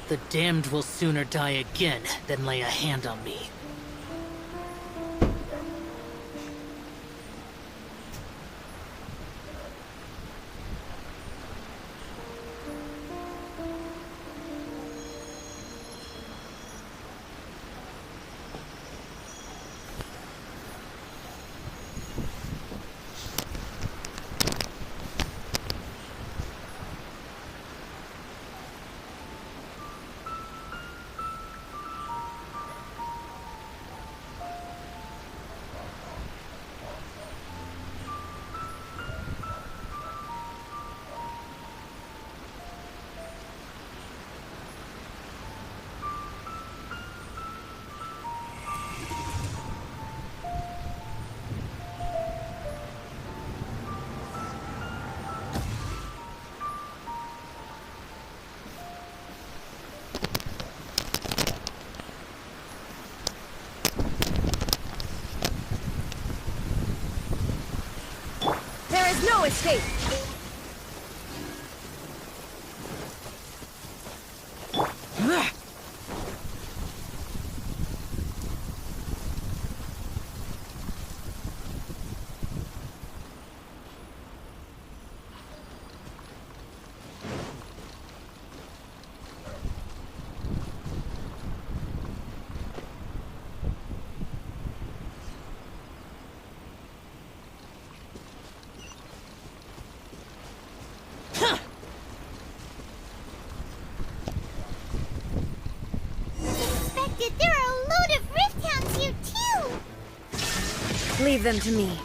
The damned will sooner die again than lay a hand on me. No escape! There are a load of rift hounds here too! Leave them to me.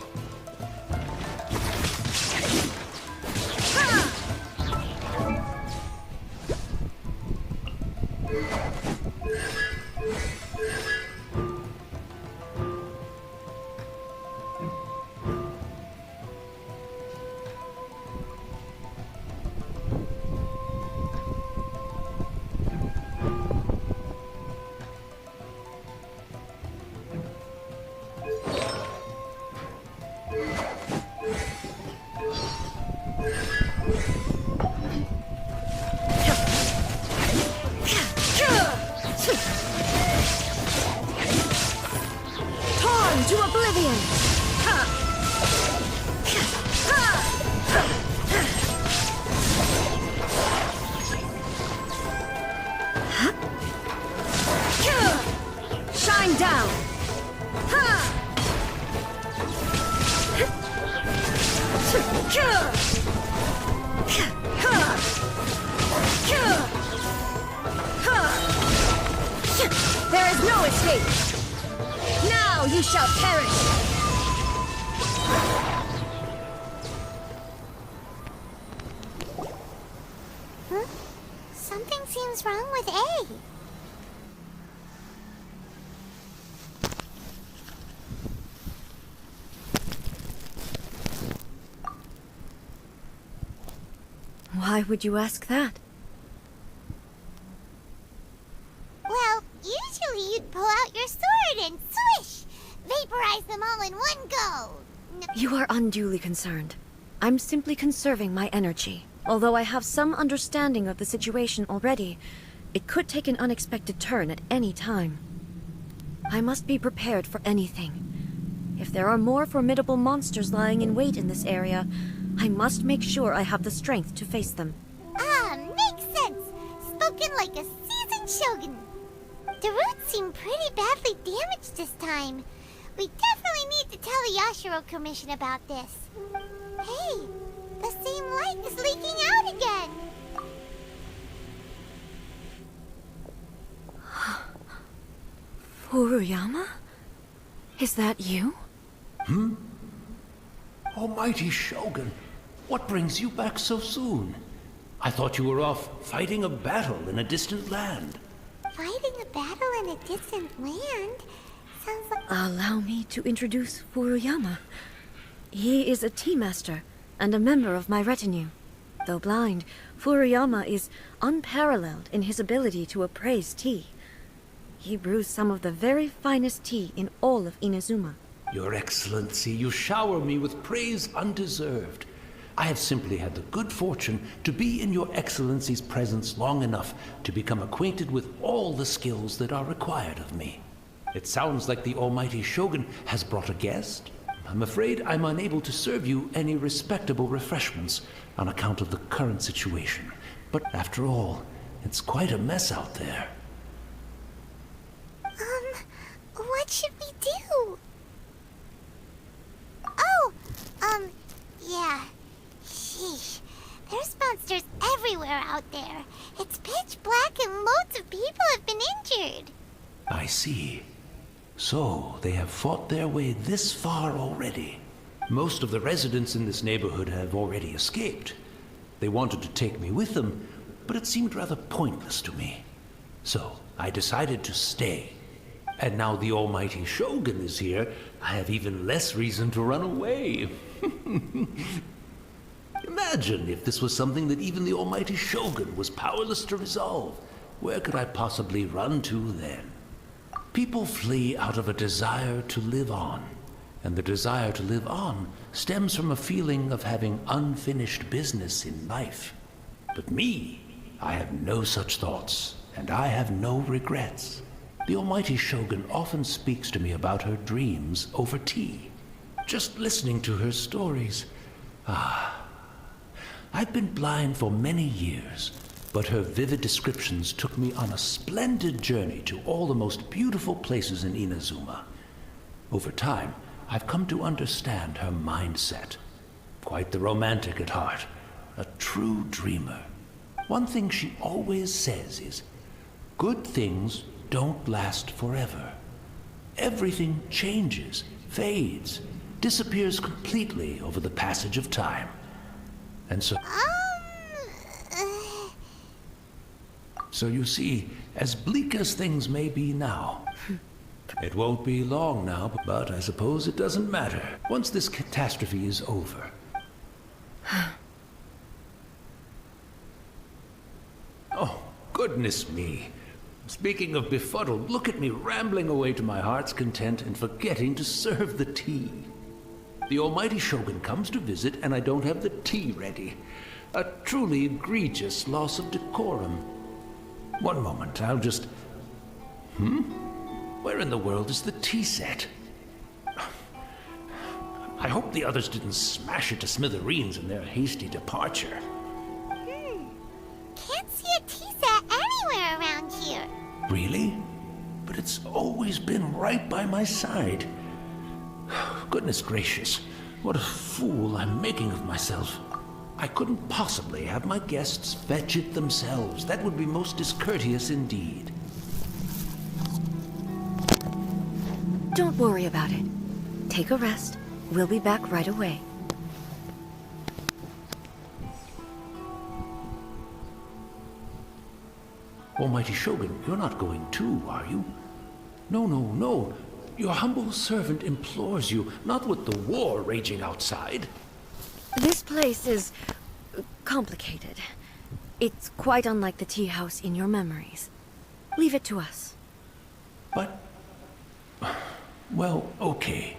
To oblivion! Shine down! There is no escape! Now you shall perish! Huh? Something seems wrong with A. Why would you ask that? Well, usually you'd pull out your sword and swish! Vaporize them all in one go! You are unduly concerned. I'm simply conserving my energy. Although I have some understanding of the situation already, it could take an unexpected turn at any time. I must be prepared for anything. If there are more formidable monsters lying in wait in this area, I must make sure I have the strength to face them. Ah, makes sense! Spoken like a seasoned shogun. The roots seem pretty badly damaged this time. We definitely need to tell the Yashiro Commission about this. Hey, the same light is leaking out again! Furuyama? Is that you? Almighty Shogun, what brings you back so soon? I thought you were off fighting a battle in a distant land. Fighting a battle in a distant land? Sounds like... Allow me to introduce Furuyama. He is a tea master and a member of my retinue. Though blind, Furuyama is unparalleled in his ability to appraise tea. He brews some of the very finest tea in all of Inazuma. Your Excellency, you shower me with praise undeserved. I have simply had the good fortune to be in your Excellency's presence long enough to become acquainted with all the skills that are required of me. It sounds like the almighty Shogun has brought a guest. I'm afraid I'm unable to serve you any respectable refreshments on account of the current situation. But after all, it's quite a mess out there. What should we do? Oh, yeah. Sheesh. There's monsters everywhere out there. It's pitch black and loads of people have been injured. I see. So, they have fought their way this far already. Most of the residents in this neighborhood have already escaped. They wanted to take me with them, but it seemed rather pointless to me. So, I decided to stay. And now the almighty Shogun is here, I have even less reason to run away. Imagine if this was something that even the almighty Shogun was powerless to resolve. Where could I possibly run to then? People flee out of a desire to live on, and the desire to live on stems from a feeling of having unfinished business in life. But me, I have no such thoughts, and I have no regrets. The almighty Shogun often speaks to me about her dreams over tea. Just listening to her stories. I've been blind for many years, but her vivid descriptions took me on a splendid journey to all the most beautiful places in Inazuma. Over time, I've come to understand her mindset. Quite the romantic at heart, a true dreamer. One thing she always says is, good things don't last forever. Everything changes, fades, disappears completely over the passage of time. And so... So you see, as bleak as things may be now, it won't be long now, but I suppose it doesn't matter. Once this catastrophe is over. Oh, goodness me. Speaking of befuddled, look at me rambling away to my heart's content and forgetting to serve the tea. The almighty Shogun comes to visit and I don't have the tea ready. A truly egregious loss of decorum. One moment, I'll just... Where in the world is the tea set? I hope the others didn't smash it to smithereens in their hasty departure. Can't see a tea set anywhere around here. Really? But it's always been right by my side. Goodness gracious, what a fool I'm making of myself. I couldn't possibly have my guests fetch it themselves. That would be most discourteous indeed. Don't worry about it. Take a rest. We'll be back right away. Almighty Shogun, you're not going too, are you? No, no, no. Your humble servant implores you, not with the war raging outside. This place is... complicated. It's quite unlike the tea house in your memories. Leave it to us. But... well, okay.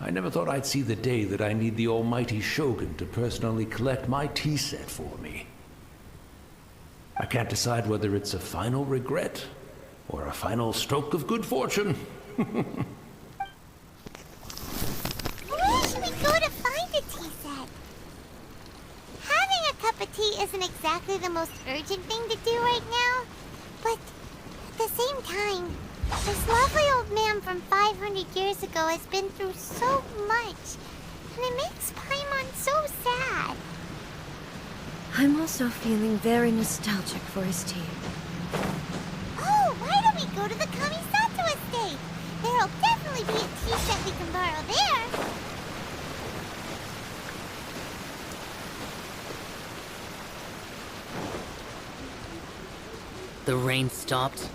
I never thought I'd see the day that I need the almighty Shogun to personally collect my tea set for me. I can't decide whether it's a final regret or a final stroke of good fortune. Where should we go to find a tea set? Having a cup of tea isn't exactly the most urgent thing to do right now, but at the same time, this lovely old man from 500 years ago has been through so much, and it makes Paimon so sad. I'm also feeling very nostalgic for his tea. Oh, why don't we go to the Kamisato estate? There'll definitely be a tea set we can borrow there. The rain stopped.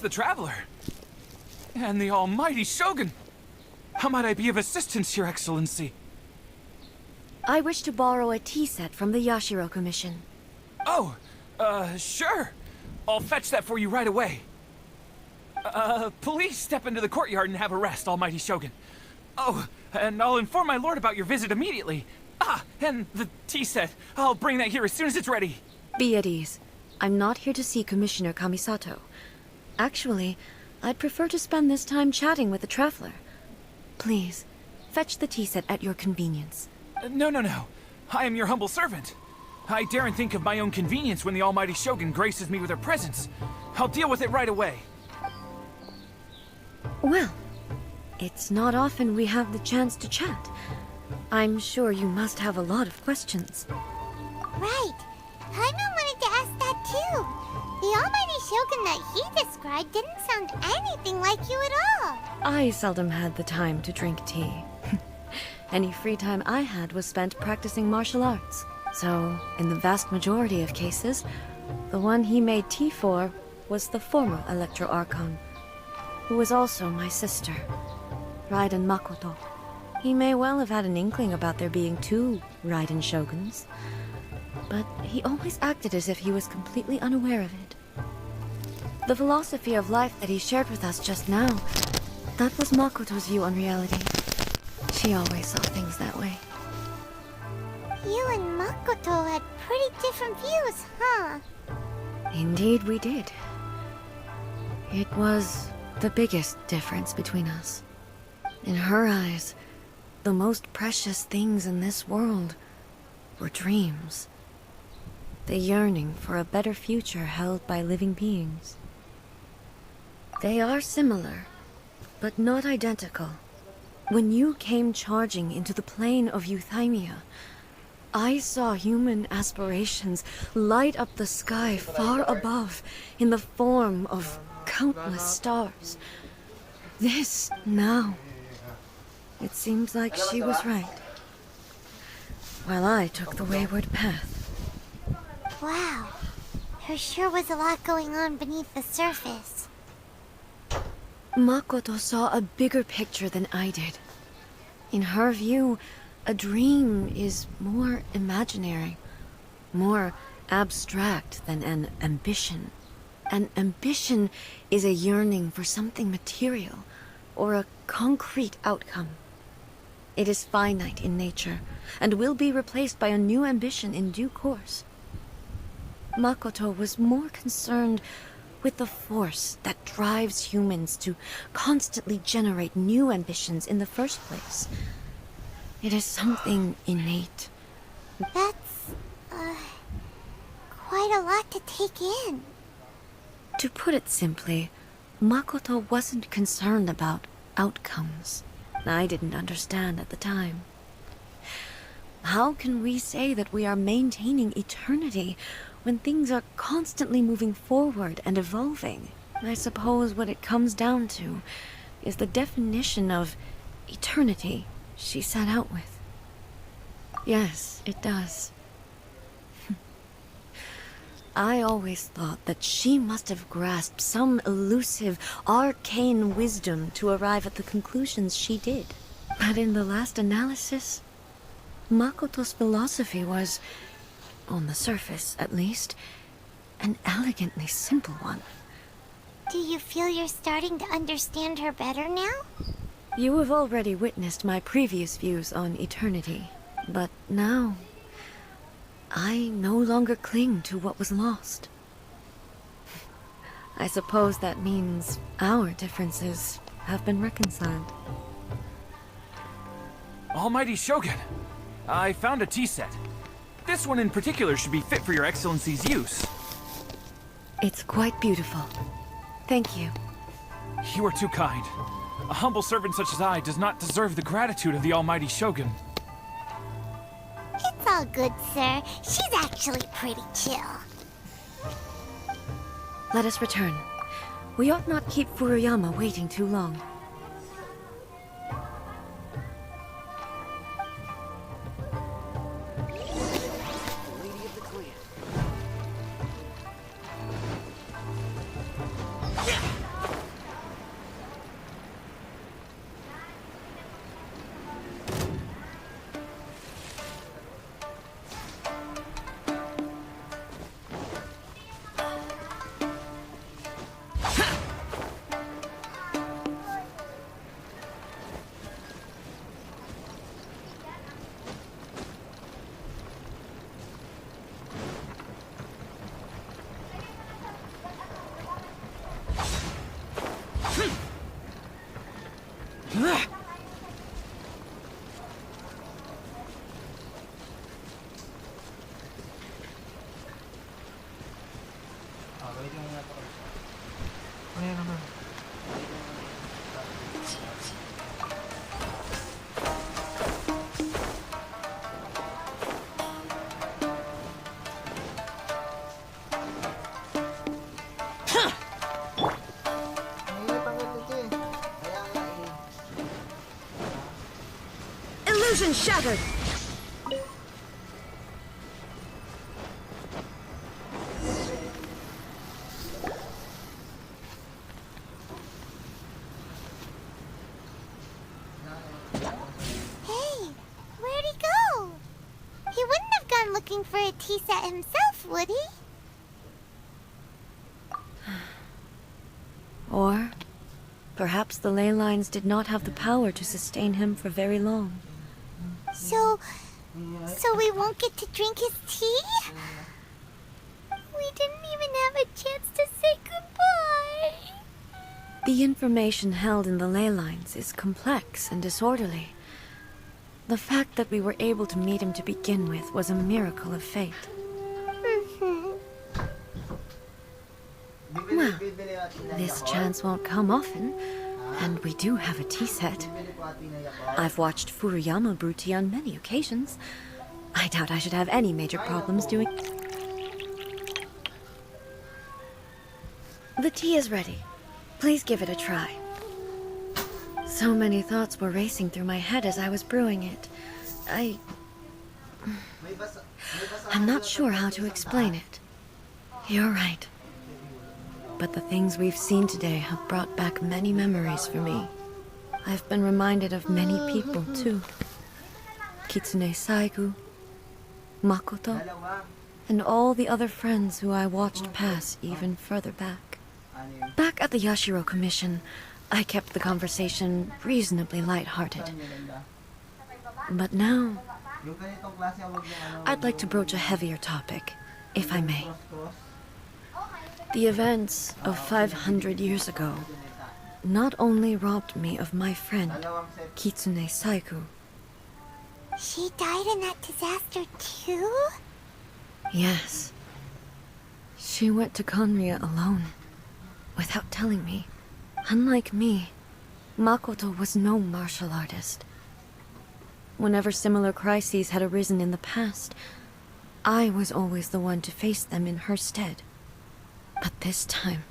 the Traveler. And the almighty Shogun. How might I be of assistance, Your Excellency? I wish to borrow a tea set from the Yashiro Commission. Oh, sure. I'll fetch that for you right away. Please step into the courtyard and have a rest, almighty Shogun. Oh, and I'll inform my lord about your visit immediately. Ah, and the tea set. I'll bring that here as soon as it's ready. Be at ease. I'm not here to see Commissioner Kamisato. Actually, I'd prefer to spend this time chatting with the Traveler. Please, fetch the tea set at your convenience. No. I am your humble servant. I daren't think of my own convenience when the almighty Shogun graces me with her presence. I'll deal with it right away. Well, it's not often we have the chance to chat. I'm sure you must have a lot of questions. Right. Paimon wanted to ask that too. The almighty Shogun that he described didn't sound anything like you at all. I seldom had the time to drink tea. Any free time I had was spent practicing martial arts. So, in the vast majority of cases, the one he made tea for was the former Electro Archon, who was also my sister, Raiden Makoto. He may well have had an inkling about there being two Raiden Shoguns, but he always acted as if he was completely unaware of it. The philosophy of life that he shared with us just now, that was Makoto's view on reality. She always saw things that way. You and Makoto had pretty different views, huh? Indeed we did. It was the biggest difference between us. In her eyes, the most precious things in this world were dreams. The yearning for a better future held by living beings. They are similar, but not identical. When you came charging into the plane of Euthymia, I saw human aspirations light up the sky far above in the form of countless stars. This, now, it seems like she was right, while I took the wayward path. Wow. There sure was a lot going on beneath the surface. Makoto saw a bigger picture than I did. In her view, a dream is more imaginary, more abstract than an ambition. An ambition is a yearning for something material, or a concrete outcome. It is finite in nature, and will be replaced by a new ambition in due course. Makoto was more concerned with the force that drives humans to constantly generate new ambitions in the first place. It is something innate. That's, quite a lot to take in. To put it simply, Makoto wasn't concerned about outcomes. I didn't understand at the time. How can we say that we are maintaining eternity when things are constantly moving forward and evolving? I suppose what it comes down to is the definition of eternity she set out with. Yes, it does. I always thought that she must have grasped some elusive, arcane wisdom to arrive at the conclusions she did. But in the last analysis, Makoto's philosophy was, on the surface at least, an elegantly simple one. Do you feel you're starting to understand her better now? You have already witnessed my previous views on eternity, but now I no longer cling to what was lost. I suppose that means our differences have been reconciled. Almighty Shogun, I found a tea set. This one in particular should be fit for your Excellency's use. It's quite beautiful. Thank you. You are too kind. A humble servant such as I does not deserve the gratitude of the Almighty Shogun. It's all good, sir. She's actually pretty chill. Let us return. We ought not keep Furuyama waiting too long. Illusion shattered! Hey, where'd he go? He wouldn't have gone looking for a tea set himself, would he? Or perhaps the ley lines did not have the power to sustain him for very long. So we won't get to drink his tea? We didn't even have a chance to say goodbye. The information held in the ley lines is complex and disorderly. The fact that we were able to meet him to begin with was a miracle of fate. Well, this chance won't come often, and we do have a tea set. I've watched Furuyama brew tea on many occasions. I doubt I should have any major problems doing... The tea is ready. Please give it a try. So many thoughts were racing through my head as I was brewing it. I'm not sure how to explain it. You're right. But the things we've seen today have brought back many memories for me. I've been reminded of many people, too. Kitsune Saigu, Makoto, and all the other friends who I watched pass even further back. Back at the Yashiro Commission, I kept the conversation reasonably lighthearted. But now, I'd like to broach a heavier topic, if I may. The events of 500 years ago not only robbed me of my friend, Kitsune Saigu. She died in that disaster too? Yes. She went to Conria alone, without telling me. Unlike me, Makoto was no martial artist. Whenever similar crises had arisen in the past, I was always the one to face them in her stead. But this time,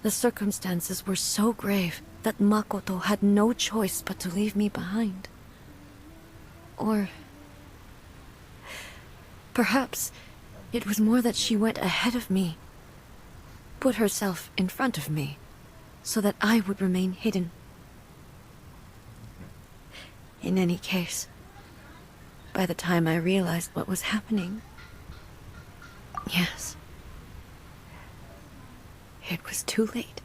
the circumstances were so grave that Makoto had no choice but to leave me behind. Or perhaps it was more that she went ahead of me, put herself in front of me, so that I would remain hidden. In any case, by the time I realized what was happening, yes, it was too late.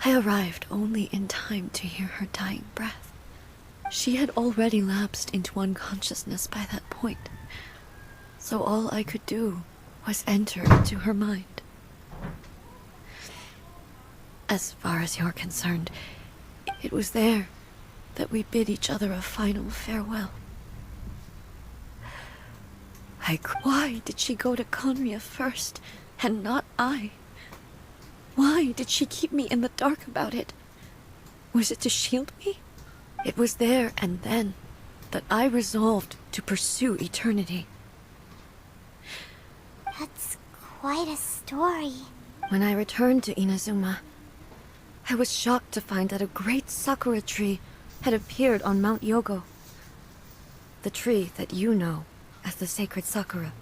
I arrived only in time to hear her dying breath. She had already lapsed into unconsciousness by that point, so all I could do was enter into her mind. As far as you're concerned, it was there that we bid each other a final farewell. Why did she go to Conria first, and not I? Why did she keep me in the dark about it? Was it to shield me? It was there and then that I resolved to pursue eternity. That's quite a story. When I returned to Inazuma, I was shocked to find that a great sakura tree had appeared on Mount Yogo. The tree that you know as the sacred sakura.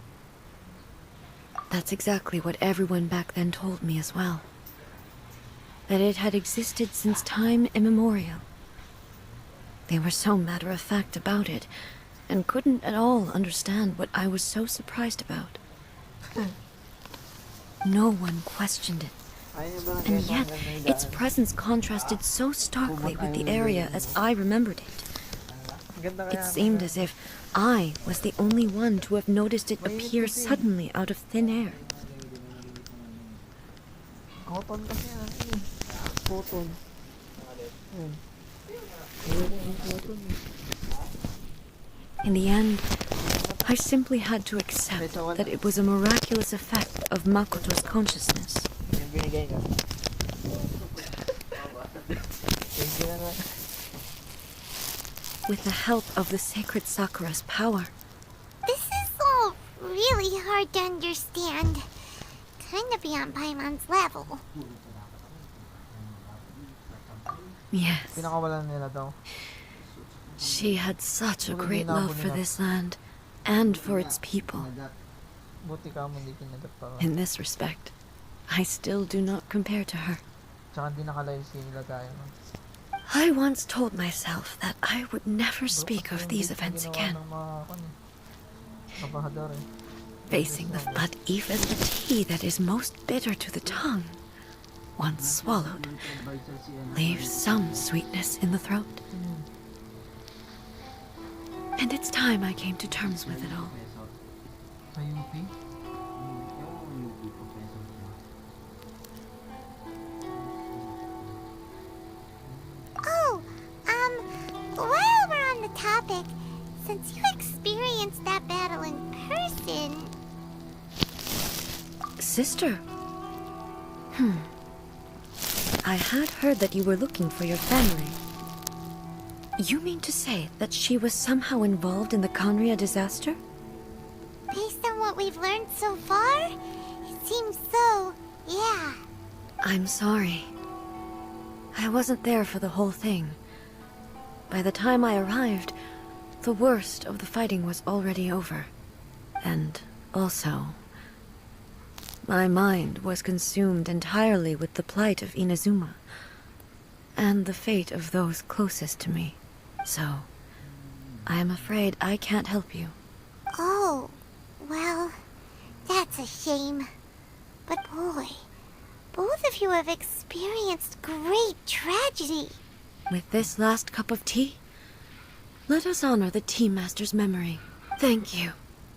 That's exactly what everyone back then told me as well. That it had existed since time immemorial. They were so matter-of-fact about it, and couldn't at all understand what I was so surprised about. No one questioned it. And yet, its presence contrasted so starkly with the area as I remembered it. It seemed as if I was the only one to have noticed it appear suddenly out of thin air. In the end, I simply had to accept that it was a miraculous effect of Makoto's consciousness. With the help of the sacred Sakura's power. This is all really hard to understand. Kinda beyond Paimon's level. Yes. Pinakawalan nila daw. She had such a Buti great di na love for ako this land and for its people. Buti ka mo hindi kinagat pa. In this respect, I still do not compare to her. Tsaka hindi nakalayo si lagayan. I once told myself that I would never speak of these events again, Kabahador eh. facing the but even the tea that is most bitter to the tongue, once swallowed, leaves some sweetness in the throat. And it's time I came to terms with it all. Sa UP? Oh, while we're on the topic, since you experienced that battle in person, Sister. I had heard that you were looking for your family. You mean to say that she was somehow involved in the Conria disaster? based on what we've learned so far, it seems so, yeah. I'm sorry. I wasn't there for the whole thing. By the time I arrived, the worst of the fighting was already over. And also, my mind was consumed entirely with the plight of Inazuma and the fate of those closest to me. So, I am afraid I can't help you. Oh, well, that's a shame. But boy, both of you have experienced great tragedy. With this last cup of tea, let us honor the Tea Master's memory. Thank you,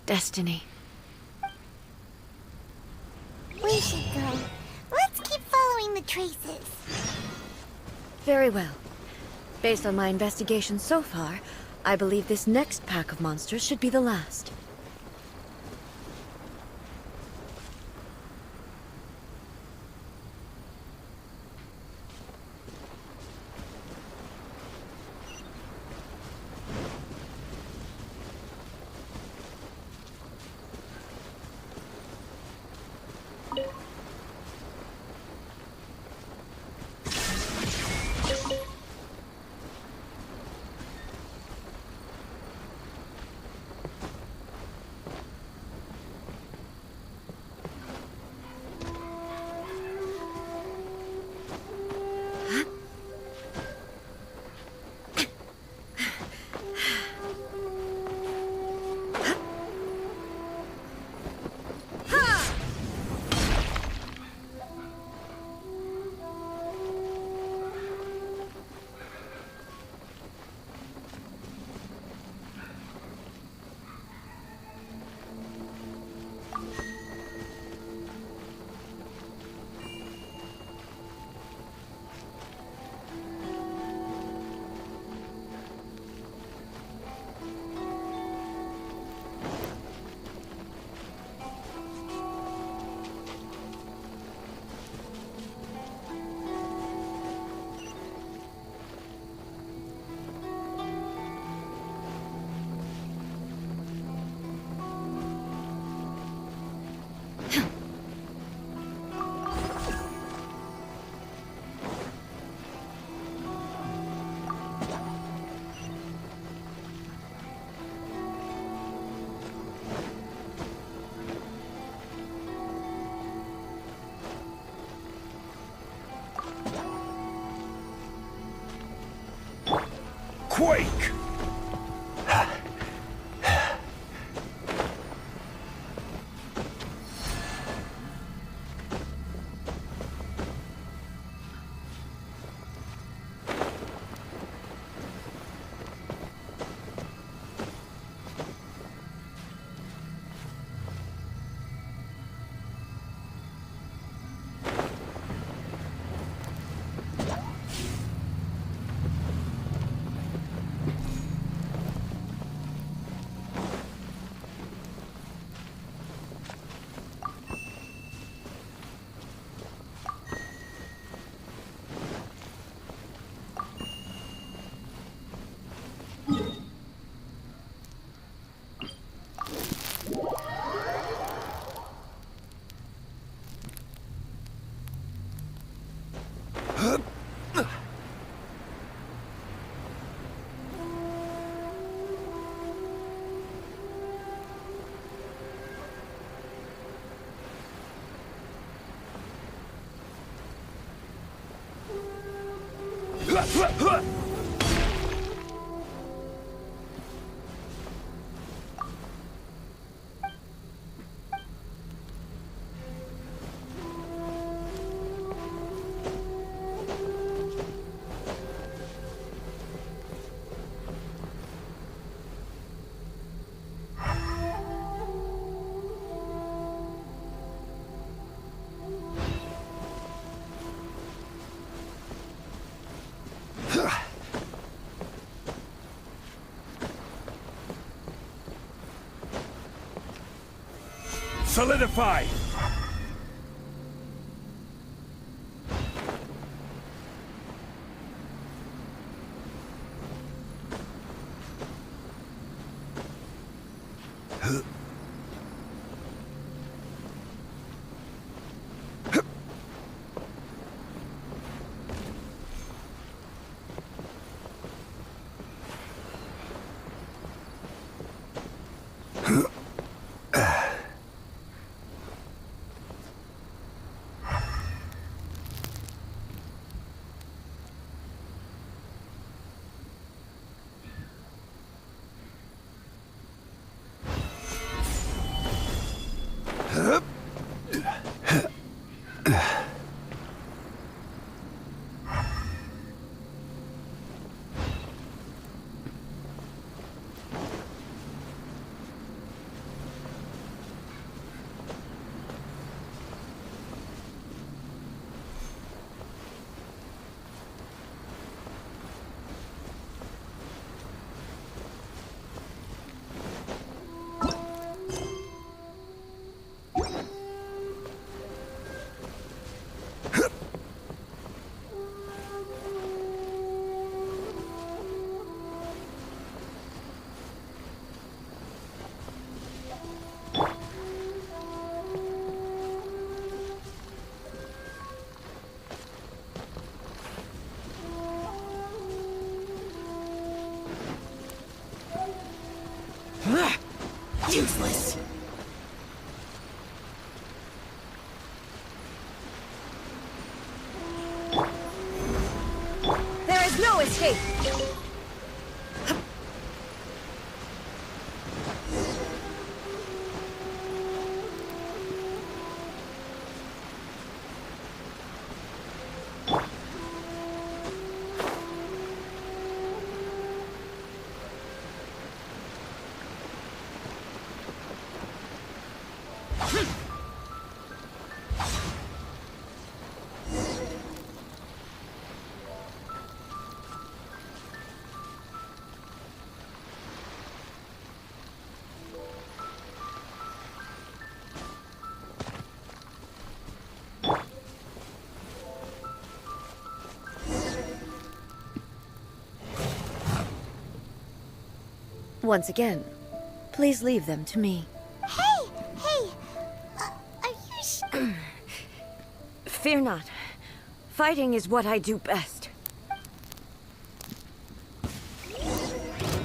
Destiny. We should go. Let's keep following the traces. Very well. Based on my investigation so far, I believe this next pack of monsters should be the last. Quake! Solidify! Useless. There is no escape! Once again, please leave them to me. Hey, are you Fear not. Fighting is what I do best.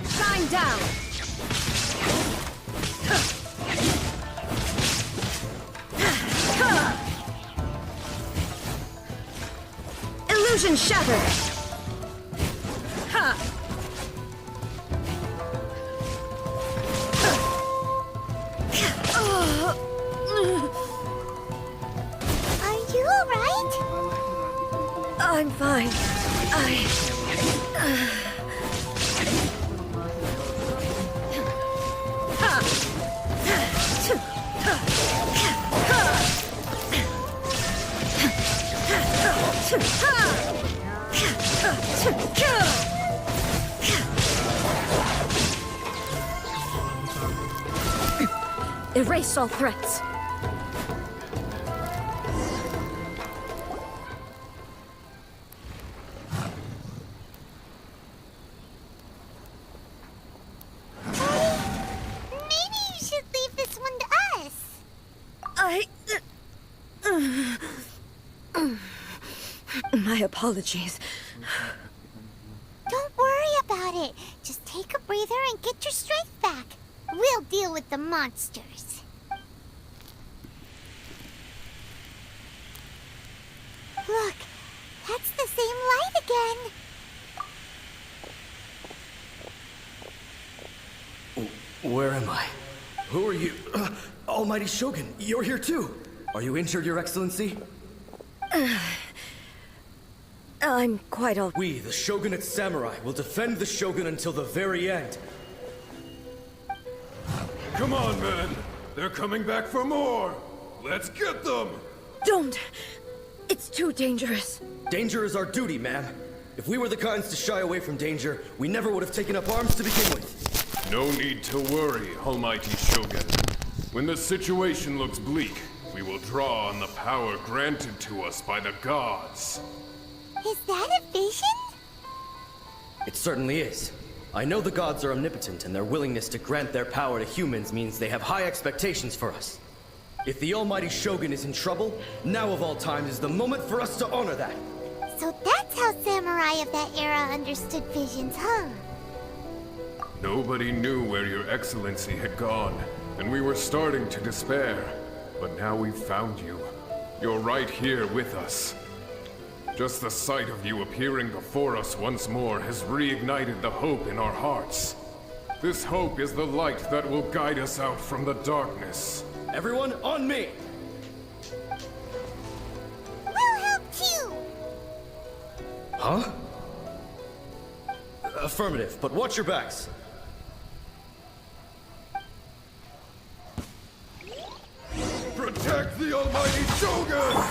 Shine down! Illusion shattered! Ha! Are you alright? I'm fine. Erase all threats. Maybe you should leave this one to us. My apologies. Don't worry about it. Just take a breather and get your strength back. We'll deal with the monsters. Look, that's the same light again. Who are you? Almighty Shogun, you're here too. Are you injured, Your Excellency? I'm quite all... We, the Shogunate Samurai, will defend the Shogun until the very end. Come on, men. They're coming back for more. Let's get them. Don't! It's too dangerous. Danger is our duty, ma'am. If we were the kinds to shy away from danger, we never would have taken up arms to begin with. No need to worry, Almighty Shogun. When the situation looks bleak, we will draw on the power granted to us by the gods. Is that a vision? It certainly is. I know the gods are omnipotent, and their willingness to grant their power to humans means they have high expectations for us. If the Almighty Shogun is in trouble, now of all times is the moment for us to honor that. So that's how samurai of that era understood visions, huh? Nobody knew where Your Excellency had gone, and we were starting to despair. But now we've found you. You're right here with us. Just the sight of you appearing before us once more has reignited the hope in our hearts. This hope is the light that will guide us out from the darkness. Everyone, on me! We'll help too! Huh? Affirmative, but watch your backs. Protect the Almighty Shogun!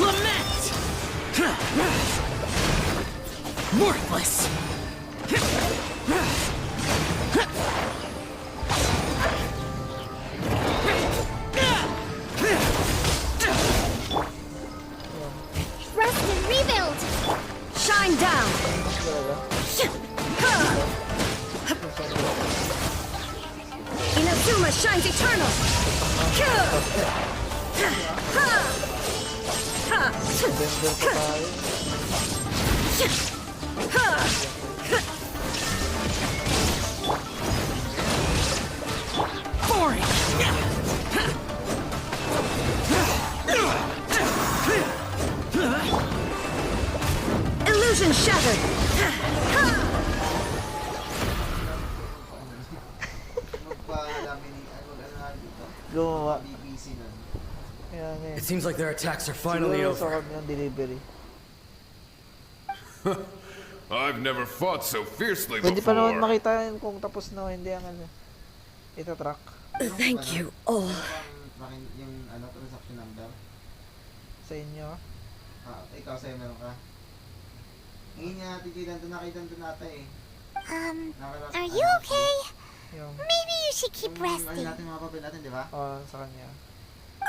Lament! Worthless! Rest and rebuild! Shine down! Inazuma shines eternal! Bender pa tayo. Boring! Illusion shattered! Gumawa. Kaya nga eh. It seems like their attacks are finally Siguro sa over. kanyang delivery. I've never fought so fiercely Pwede pa naman before. makita yun kung tapos na o hindi ang ano. Itatrack. Thank you all. Yung transaction number. Sa inyo. Ikaw sa'yo meron ka. Ngayon nga titilan to, nakita to nata eh. Are you okay? Yung, Maybe you should keep Ano resting. natin mga papel natin, di ba? sa kanya.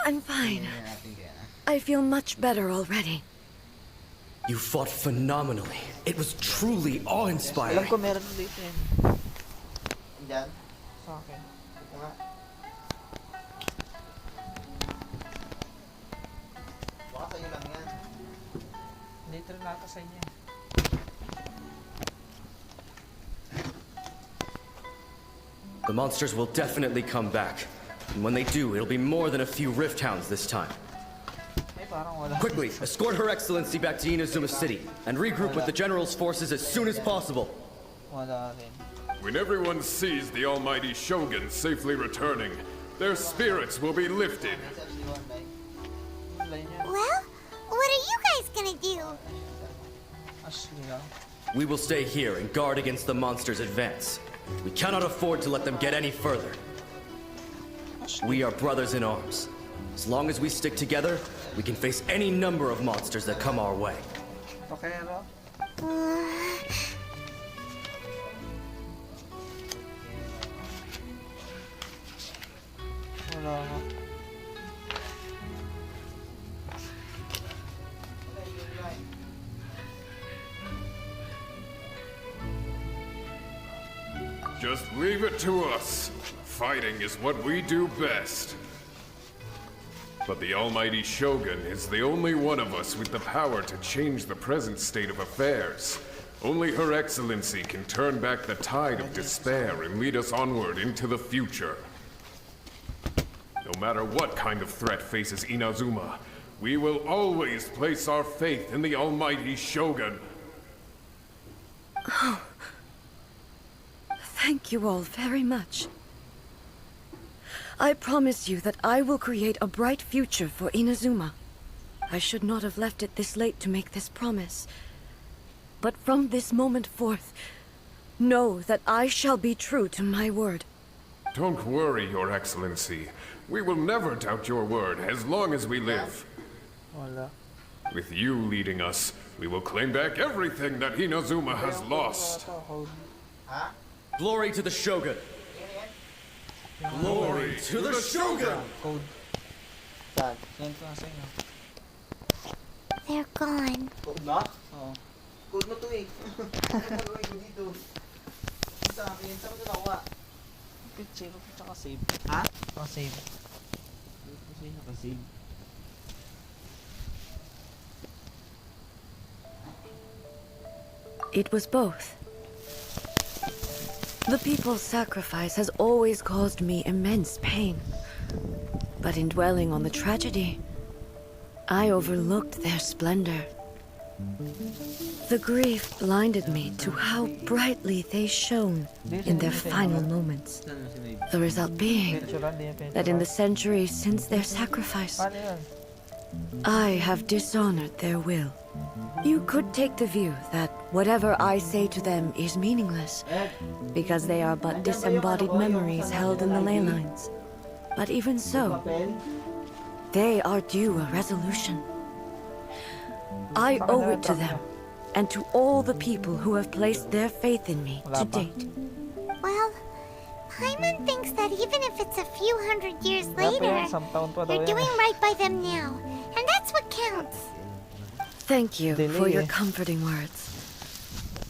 I'm fine. Tingnan natin kaya na. I feel much better already. You fought phenomenally. It was truly Alam awe-inspiring. ko meron dito yun. Diyan. Sa akin. Ito nga. Baka sa'yo lang yan. Dito rin nata sa inyo. The monsters will definitely come back. And when they do, it'll be more than a few Rift Hounds this time. Ay, parang wala. Quickly, escort Her Excellency back to Inazuma City, and regroup with the General's forces as soon as possible. Wala rin. When everyone sees the Almighty Shogun safely returning, their spirits will be lifted. Wala yun yun. Well, what are you guys gonna do? Ashley lang. We will stay here and guard against the monsters' advance. We cannot afford to let them get any further. We are brothers in arms. As long as we stick together, we can face any number of monsters that come our way. Tokero. Wala nga. Just leave it to us. Fighting is what we do best. But the Almighty Shogun is the only one of us with the power to change the present state of affairs. Only Her Excellency can turn back the tide of despair and lead us onward into the future. No matter what kind of threat faces Inazuma, we will always place our faith in the Almighty Shogun. Thank you all very much. I promise you that I will create a bright future for Inazuma. I should not have left it this late to make this promise. But from this moment forth, know that I shall be true to my word. Don't worry, Your Excellency. We will never doubt your word as long as we live. Wala. With you leading us, we will claim back everything that Inazuma has lost. Glory to the Shogun! Glory to the Shogun! Code. Saan? Yan ko nga sa inyo. They're gone. Code na? Oo. Code mo to eh. Ano gagawin ko dito? Sa akin, saan ko ito nakuha? Pitch, tsaka save. Ha? Tsaka save. Kasi nakasave. It was both. The people's sacrifice has always caused me immense pain. But in dwelling on the tragedy, I overlooked their splendor. The grief blinded me to how brightly they shone in their final moments. The result being Picturean, di yan that in the picturean. centuries since their sacrifice, Paano yan? I have dishonored their will. You could take the view that whatever I say to them is meaningless, because they are but disembodied memories held in the ley lines. But even so, Papel? they are due a resolution. I owe it to them, and to all the people who have placed their faith in me to date. Well, Paimon thinks that even if it's a few hundred years Dapat later, yan, isang taon pa daw you're yan. doing right by them now. And that's what counts. Thank you for your Delay, eh. comforting words.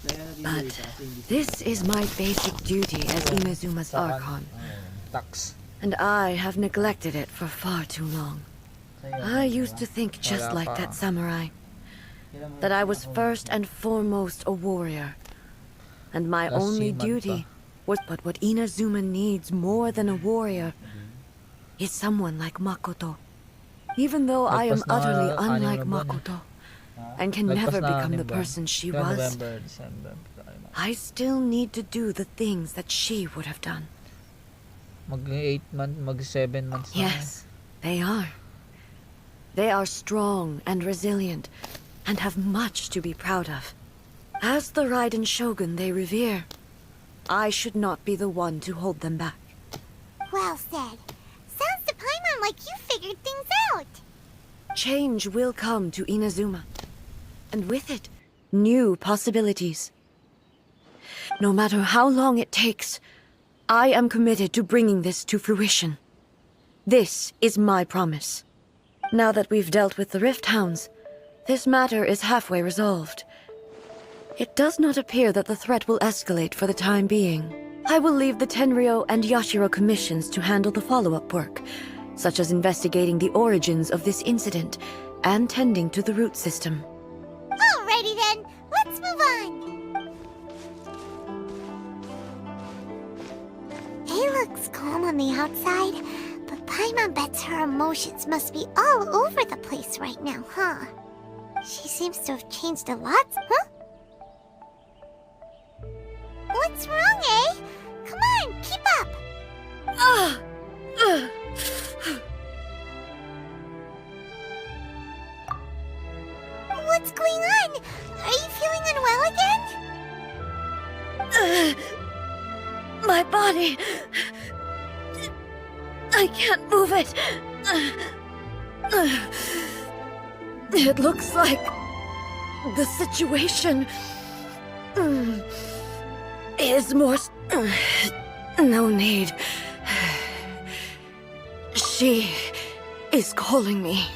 Kaya na But kasi hindi this is my basic duty as Inazuma's Saan? Archon, Tax. and I have neglected it for far too long. I used to think just Wala like pa. that samurai, that I was first and foremost a warrior, and my Last only seaman duty was but what Inazuma needs more than a warrior is someone like Makoto. Even though I am Lagpas na utterly 6 unlike na buwan. Makoto, and can Lagpas never na become 6 the buwan. person she Kaya was, November, December. I still need to do the things that she would have done. Mag-8 months, mag-7 months na. Yes, they are. They are strong and resilient, and have much to be proud of. As the Raiden Shogun they revere, I should not be the one to hold them back. Well said. Sounds to Paimon like you figured things out. Change will come to Inazuma, and with it, new possibilities. No matter how long it takes, I am committed to bringing this to fruition. This is my promise. Now that we've dealt with the Rift Hounds, this matter is halfway resolved. It does not appear that the threat will escalate for the time being. I will leave the Tenryo and Yashiro commissions to handle the follow-up work, such as investigating the origins of this incident and tending to the root system. Alrighty then, let's move on. He looks calm on the outside, but Paimon bets her emotions must be all over the place right now, huh? She seems to have changed a lot, huh? What's wrong, eh? Come on, keep up! What's going on? Are you feeling unwell again? My body... I can't move it. It looks like the situation is more... No need. She is calling me.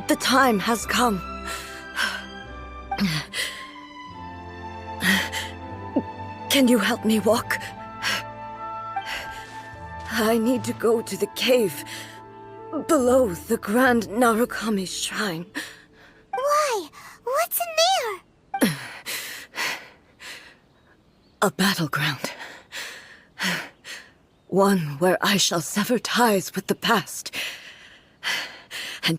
The time has come. Can you help me walk? I need to go to the cave below the Grand Narukami Shrine. Why? What's in there? A battleground. One where I shall sever ties with the past and